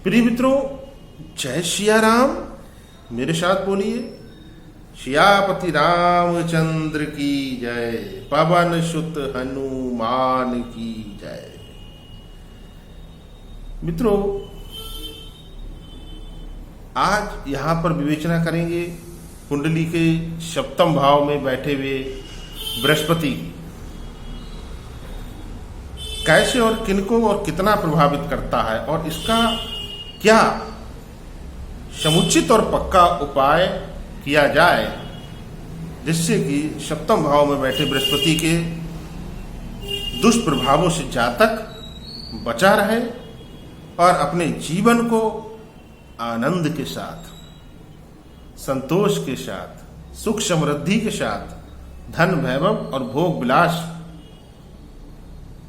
प्रिय मित्रों, जय सिया राम। मेरे साथ बोलिए, सियापति रामचंद्र की जय, पवन सुत हनुमान की जय। मित्रों, आज यहां पर विवेचना करेंगे कुंडली के सप्तम भाव में बैठे हुए बृहस्पति कैसे और किनको और कितना प्रभावित करता है, और इसका क्या समुचित और पक्का उपाय किया जाए जिससे कि सप्तम भाव में बैठे बृहस्पति के दुष्प्रभावों से जातक बचा रहे और अपने जीवन को आनंद के साथ, संतोष के साथ, सुख समृद्धि के साथ, धन वैभव और भोग विलास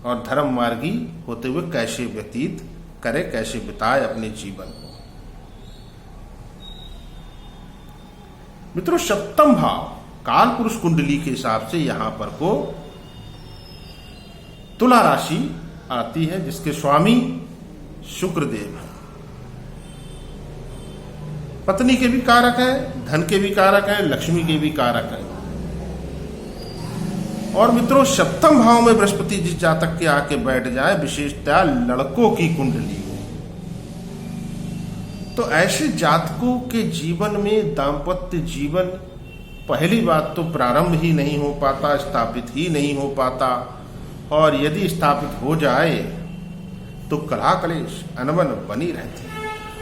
और धर्म मार्गी होते हुए कैसे व्यतीत करे, कैसे बिताए अपने जीवन को। मित्रों, सप्तम भाव काल पुरुष कुंडली के हिसाब से यहां पर को तुला राशि आती है, जिसके स्वामी शुक्रदेव है। पत्नी के भी कारक है, धन के भी कारक है, लक्ष्मी के भी कारक है। और मित्रों, सप्तम भाव में बृहस्पति जिस जातक के आके बैठ जाए, विशेषतः लड़कों की कुंडली में, तो ऐसे जातकों के जीवन में दाम्पत्य जीवन पहली बात तो प्रारंभ ही नहीं हो पाता, स्थापित ही नहीं हो पाता, और यदि स्थापित हो जाए तो कलह कलेश अनबन बनी रहती है।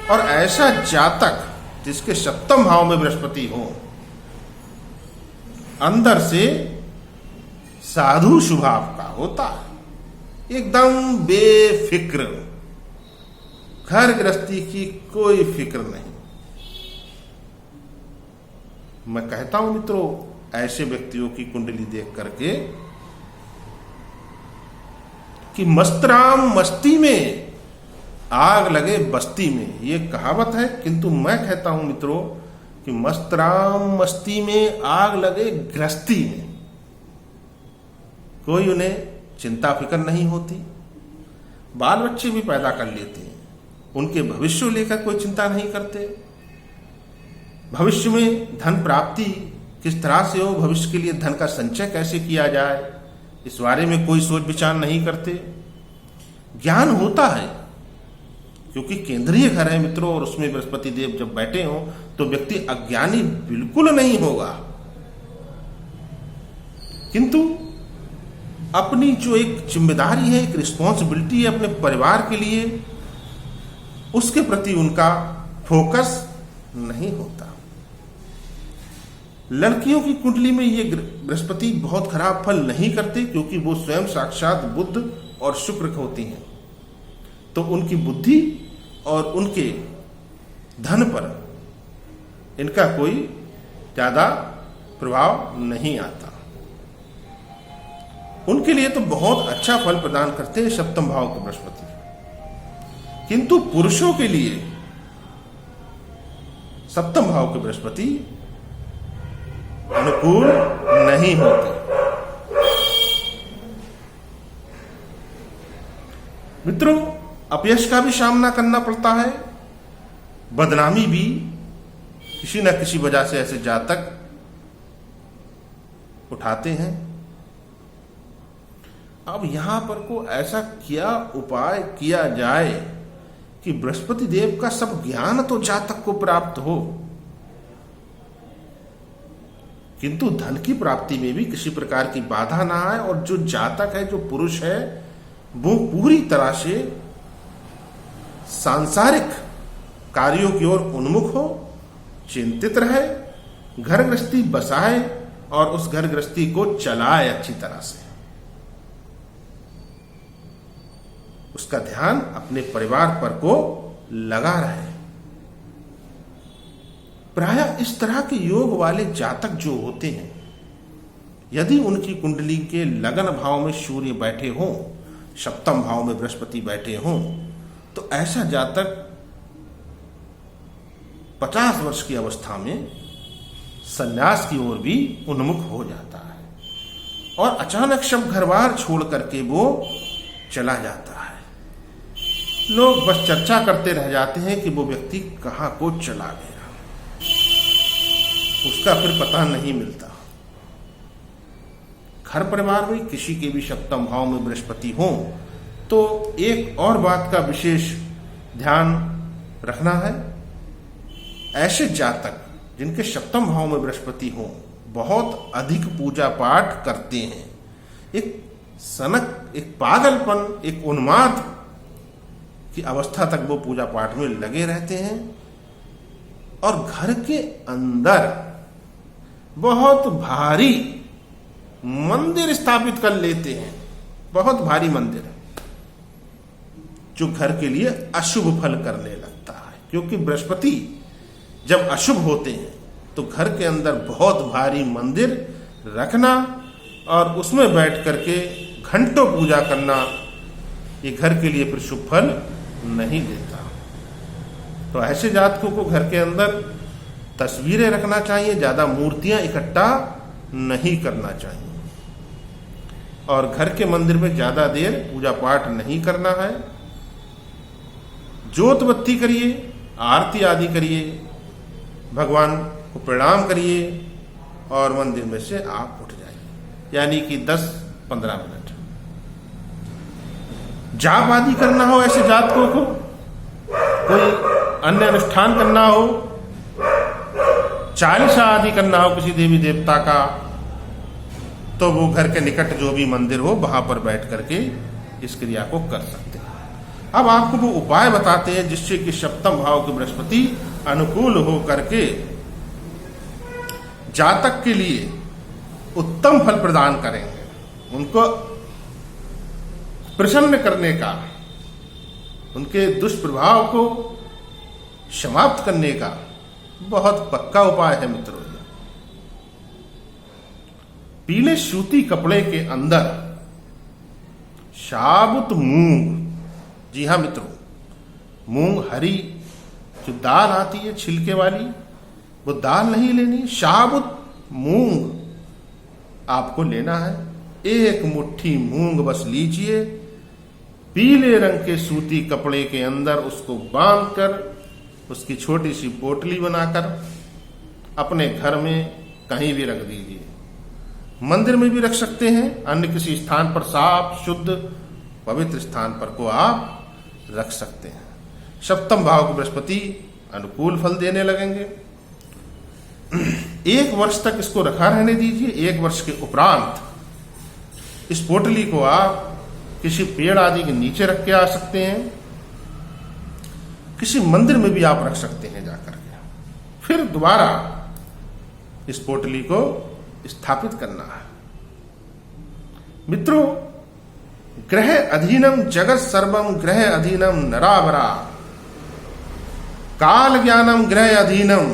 और ऐसा जातक जिसके सप्तम भाव में बृहस्पति हो, अंदर से साधु स्वभाव का होता है, एकदम बेफिक्र, घर गृहस्थी की कोई फिक्र नहीं। मैं कहता हूं मित्रों, ऐसे व्यक्तियों की कुंडली देख करके कि मस्तराम मस्ती में आग लगे बस्ती में, ये कहावत है। किंतु मैं कहता हूं मित्रों कि मस्तराम मस्ती में आग लगे गृहस्थी में, कोई उन्हें चिंता फिक्र नहीं होती, बाल बच्चे भी पैदा कर लेते हैं, उनके भविष्य को लेकर कोई चिंता नहीं करते, भविष्य में धन प्राप्ति किस तरह से हो, भविष्य के लिए धन का संचय कैसे किया जाए, इस बारे में कोई सोच विचार नहीं करते। ज्ञान होता है क्योंकि केंद्रीय घर है मित्रों, और उसमें बृहस्पति देव जब बैठे हो तो व्यक्ति अज्ञानी बिल्कुल नहीं होगा। किंतु अपनी जो एक जिम्मेदारी है, एक रिस्पॉन्सिबिलिटी है अपने परिवार के लिए, उसके प्रति उनका फोकस नहीं होता। लड़कियों की कुंडली में ये बृहस्पति बहुत खराब फल नहीं करते, क्योंकि वो स्वयं साक्षात बुध और शुक्र होती हैं, तो उनकी बुद्धि और उनके धन पर इनका कोई ज्यादा प्रभाव नहीं आता। उनके लिए तो बहुत अच्छा फल प्रदान करते हैं सप्तम भाव के बृहस्पति। किंतु पुरुषों के लिए सप्तम भाव के बृहस्पति अनुकूल नहीं होते। मित्रों, अपयश का भी सामना करना पड़ता है, बदनामी भी किसी न किसी वजह से ऐसे जातक उठाते हैं। अब यहां पर को ऐसा क्या उपाय किया जाए कि बृहस्पति देव का सब ज्ञान तो जातक को प्राप्त हो, किंतु धन की प्राप्ति में भी किसी प्रकार की बाधा ना आए, और जो जातक है, जो पुरुष है, वो पूरी तरह से सांसारिक कार्यों की ओर उन्मुख हो, चिंतित रहे, घर गृहस्थी बसाए और उस घर गृहस्थी को चलाए अच्छी तरह से, उसका ध्यान अपने परिवार पर को लगा रहे। प्रायः इस तरह के योग वाले जातक जो होते हैं, यदि उनकी कुंडली के लगन भाव में सूर्य बैठे हों, सप्तम भाव में बृहस्पति बैठे हों, तो ऐसा जातक 50 वर्ष की अवस्था में संन्यास की ओर भी उन्मुख हो जाता है, और अचानक सब घरबार छोड़ करके वो चला जाता है। लोग बस चर्चा करते रह जाते हैं कि वो व्यक्ति कहाँ को चला गया, उसका फिर पता नहीं मिलता। घर परिवार में किसी के भी सप्तम भाव में बृहस्पति हो तो एक और बात का विशेष ध्यान रखना है। ऐसे जातक जिनके सप्तम भाव में बृहस्पति हो बहुत अधिक पूजा पाठ करते हैं, एक सनक, एक पागलपन, एक उन्माद की अवस्था तक वो पूजा पाठ में लगे रहते हैं और घर के अंदर बहुत भारी मंदिर स्थापित कर लेते हैं, बहुत भारी मंदिर जो घर के लिए अशुभ फल करने लगता है। क्योंकि बृहस्पति जब अशुभ होते हैं तो घर के अंदर बहुत भारी मंदिर रखना और उसमें बैठ करके घंटों पूजा करना, ये घर के लिए फिर शुभ फल नहीं देता। तो ऐसे जातकों को घर के अंदर तस्वीरें रखना चाहिए, ज्यादा मूर्तियां इकट्ठा नहीं करना चाहिए और घर के मंदिर में ज्यादा देर पूजा पाठ नहीं करना है। जोत बत्ती करिए, आरती आदि करिए, भगवान को प्रणाम करिए और मंदिर में से आप उठ जाइए, यानी कि 10-15 मिनट। जाप आदि करना हो ऐसे जातकों को, कोई अन्य अनुष्ठान करना हो, चालीसा आदि करना हो किसी देवी देवता का, तो वो घर के निकट जो भी मंदिर हो वहां पर बैठ करके इस क्रिया को कर सकते हैं। अब आपको वो उपाय बताते हैं जिससे कि सप्तम भाव के बृहस्पति अनुकूल हो करके जातक के लिए उत्तम फल प्रदान करेंगे। उनको प्रसन्न करने का, उनके दुष्प्रभाव को समाप्त करने का बहुत पक्का उपाय है मित्रों। पीले सूती कपड़े के अंदर साबुत मूंग, जी हाँ मित्रों, मूंग हरी जो दाल आती है छिलके वाली, वो दाल नहीं लेनी, साबुत मूंग आपको लेना है। एक मुट्ठी मूंग बस लीजिए, पीले रंग के सूती कपड़े के अंदर उसको बांधकर उसकी छोटी सी पोटली बनाकर अपने घर में कहीं भी रख दीजिए। मंदिर में भी रख सकते हैं, अन्य किसी स्थान पर साफ शुद्ध पवित्र स्थान पर को आप रख सकते हैं। सप्तम भाव के बृहस्पति अनुकूल फल देने लगेंगे। 1 वर्ष तक इसको रखा रहने दीजिए। 1 वर्ष के उपरांत इस पोटली को आप किसी पेड़ आदि के नीचे रख के आ सकते हैं, किसी मंदिर में भी आप रख सकते हैं जाकर के। फिर दोबारा इस पोटली को स्थापित करना है। मित्रों, ग्रह अधीनम जगत सर्वम ग्रह अधीनम नरावरा, काल ज्ञानम ग्रह अधीनम,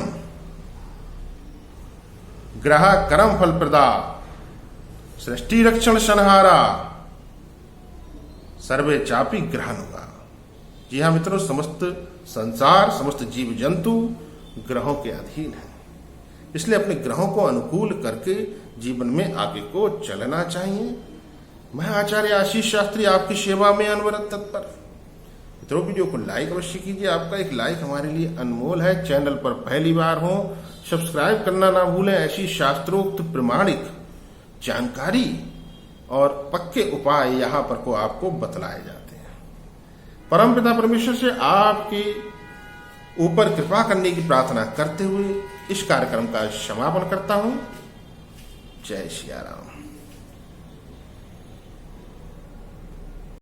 ग्रह कर्म फल प्रदा, सृष्टि रक्षण संहारा, सर्वे चापी ग्रहणुगा। जी हाँ मित्रों, समस्त संसार, समस्त जीव जंतु ग्रहों के अधीन है, इसलिए अपने ग्रहों को अनुकूल करके जीवन में आगे को चलना चाहिए। मैं आचार्य आशीष शास्त्री आपकी सेवा में अनवरत तत्पर। मित्रों, वीडियो को लाइक अवश्य कीजिए, आपका एक लाइक हमारे लिए अनमोल है। चैनल पर पहली बार हो सब्सक्राइब करना ना भूलें। ऐसी शास्त्रोक्त प्रमाणिक जानकारी और पक्के उपाय यहाँ पर को आपको बतलाए जाते हैं। परमपिता परमेश्वर से आपके ऊपर कृपा करने की प्रार्थना करते हुए इस कार्यक्रम का समापन करता हूं। जय सिया राम।